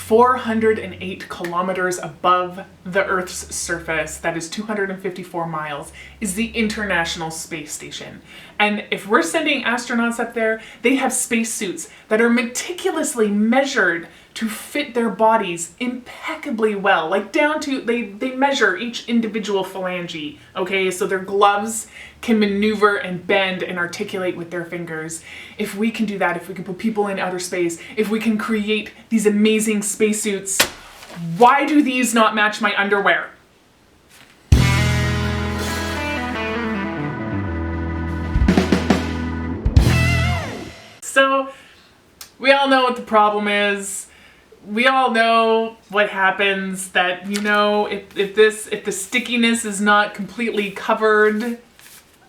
408 kilometers above the Earth's surface, that is 254 miles, is the International Space Station. And if we're sending astronauts up there, they have spacesuits that are meticulously measured to fit their bodies impeccably well, like down to, they measure each individual phalange, okay? So their gloves can maneuver and bend and articulate with their fingers. If we can do that, if we can put people in outer space, if we can create these amazing spacesuits, why do these not match my underwear? So, we all know what the problem is. We all know what happens, that, you know, if the stickiness is not completely covered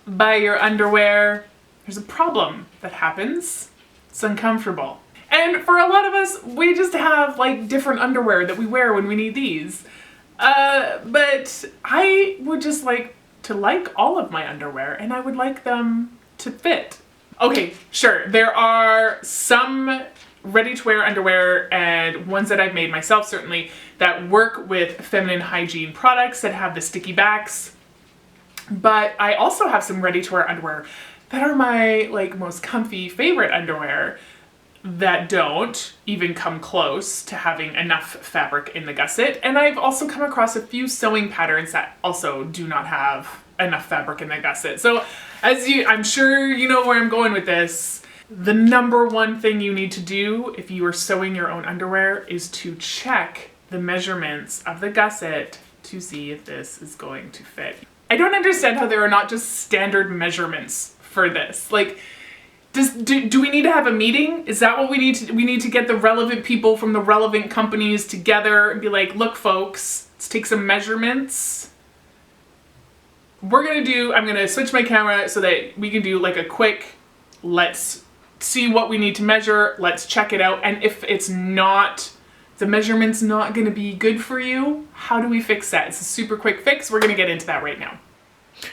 by your underwear, there's a problem that happens. It's uncomfortable. And for a lot of us, we just have like different underwear that we wear when we need these. But I would just like to like all of my underwear, and I would like them to fit. Okay, sure, there are some ready-to-wear underwear, and ones that I've made myself certainly, that work with feminine hygiene products that have the sticky backs. But I also have some ready-to-wear underwear that are my like most comfy favorite underwear that don't even come close to having enough fabric in the gusset. And I've also come across a few sewing patterns that also do not have enough fabric in the gusset. So I'm sure you know where I'm going with this. The number one thing you need to do if you are sewing your own underwear is to check the measurements of the gusset to see if this is going to fit. I don't understand how there are not just standard measurements for this. Like, do we need to have a meeting? Is that what we need to, we need to get the relevant people from the relevant companies together and be like, look folks, let's take some measurements. I'm gonna switch my camera so that we can do like a quick, let's see what we need to measure, let's check it out. And if it's not, the measurement's not gonna be good for you, how do we fix that? It's a super quick fix. We're gonna get into that right now.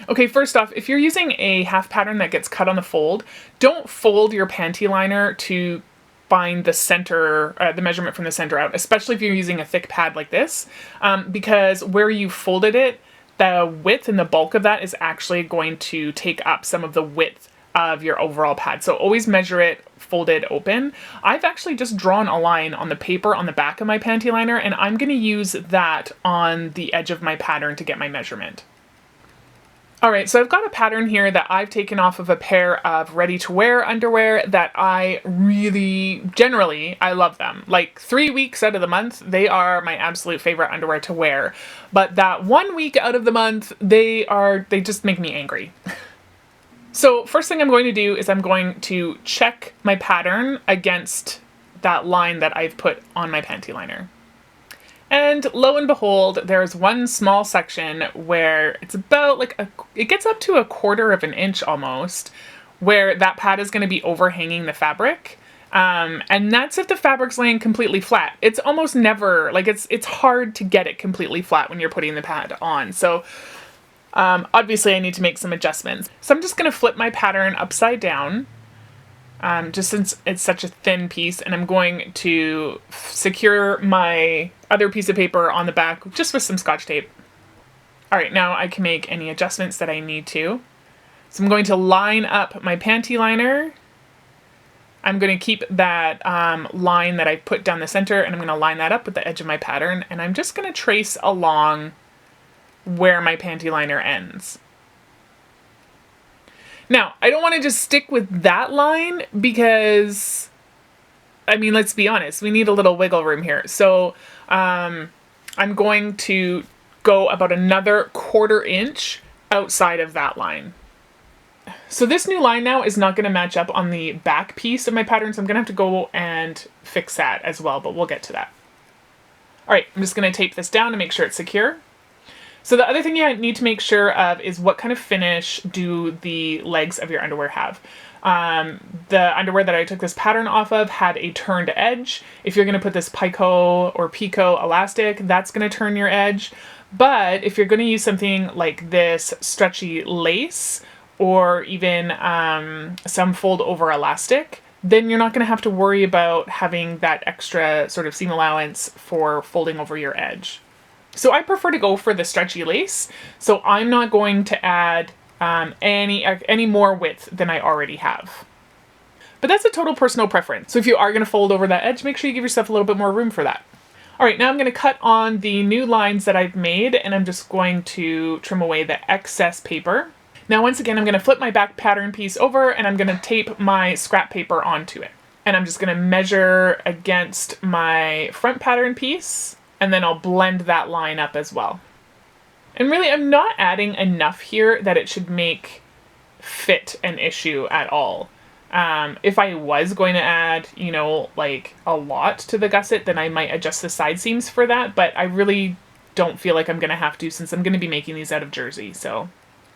Okay, first off, if you're using a half pattern that gets cut on the fold, don't fold your panty liner to find the center, the measurement from the center out, especially if you're using a thick pad like this, because where you folded it, the width and the bulk of that is actually going to take up some of the width of your overall pad. So always measure it folded open. I've actually just drawn a line on the paper on the back of my panty liner, and I'm gonna use that on the edge of my pattern to get my measurement. All right, so I've got a pattern here that I've taken off of a pair of ready-to-wear underwear that I really, generally, I love them. Like 3 weeks out of the month, they are my absolute favorite underwear to wear. But that 1 week out of the month, they just make me angry. So first thing I'm going to do is I'm going to check my pattern against that line that I've put on my panty liner. And lo and behold, there's one small section where it's about like it gets up to 1/4 of an inch almost, where that pad is going to be overhanging the fabric. And that's if the fabric's laying completely flat. It's almost never, like it's hard to get it completely flat when you're putting the pad on. So obviously I need to make some adjustments. So I'm just going to flip my pattern upside down. Just since it's such a thin piece, and I'm going to secure my other piece of paper on the back just with some Scotch tape. All right, now I can make any adjustments that I need to. So I'm going to line up my panty liner. I'm going to keep that line that I put down the center, and I'm going to line that up with the edge of my pattern, and I'm just going to trace along where my panty liner ends. Now, I don't want to just stick with that line because, I mean, let's be honest, we need a little wiggle room here. So I'm going to go about another 1/4 inch outside of that line. So this new line now is not going to match up on the back piece of my pattern, so I'm going to have to go and fix that as well, but we'll get to that. All right, I'm just going to tape this down to make sure it's secure. So the other thing you need to make sure of is what kind of finish do the legs of your underwear have. The underwear that I took this pattern off of had a turned edge. If you're going to put this Pico or Pico elastic, that's going to turn your edge. But if you're going to use something like this stretchy lace or even some fold over elastic, then you're not going to have to worry about having that extra sort of seam allowance for folding over your edge. So I prefer to go for the stretchy lace, so I'm not going to add any more width than I already have. But that's a total personal preference. So if you are going to fold over that edge, make sure you give yourself a little bit more room for that. All right, now I'm going to cut on the new lines that I've made, and I'm just going to trim away the excess paper. Now, once again, I'm going to flip my back pattern piece over, and I'm going to tape my scrap paper onto it. And I'm just going to measure against my front pattern piece, and then I'll blend that line up as well. And really, I'm not adding enough here that it should make fit an issue at all. If I was going to add, you know, like a lot to the gusset, then I might adjust the side seams for that, but I really don't feel like I'm going to have to, since I'm going to be making these out of jersey. So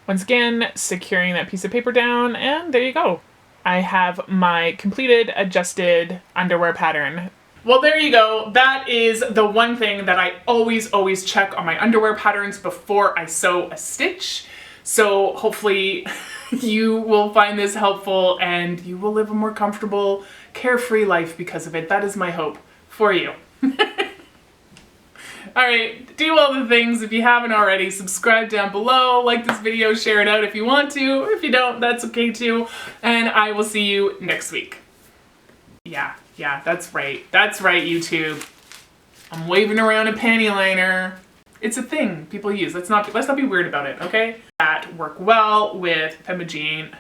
once again, securing that piece of paper down, and there you go. I have my completed adjusted underwear pattern. Well, there you go. That is the one thing that I always check on my underwear patterns before I sew a stitch. So hopefully you will find this helpful and you will live a more comfortable, carefree life because of it. That is my hope for you. All right, do all the things. If you haven't already, subscribe down below, like this video, share it out if you want to. If you don't, that's okay too. And I will see you next week. Yeah, that's right. That's right, YouTube. I'm waving around a panty liner. It's a thing people use. Let's not be weird about it, okay? That work well with Femigene.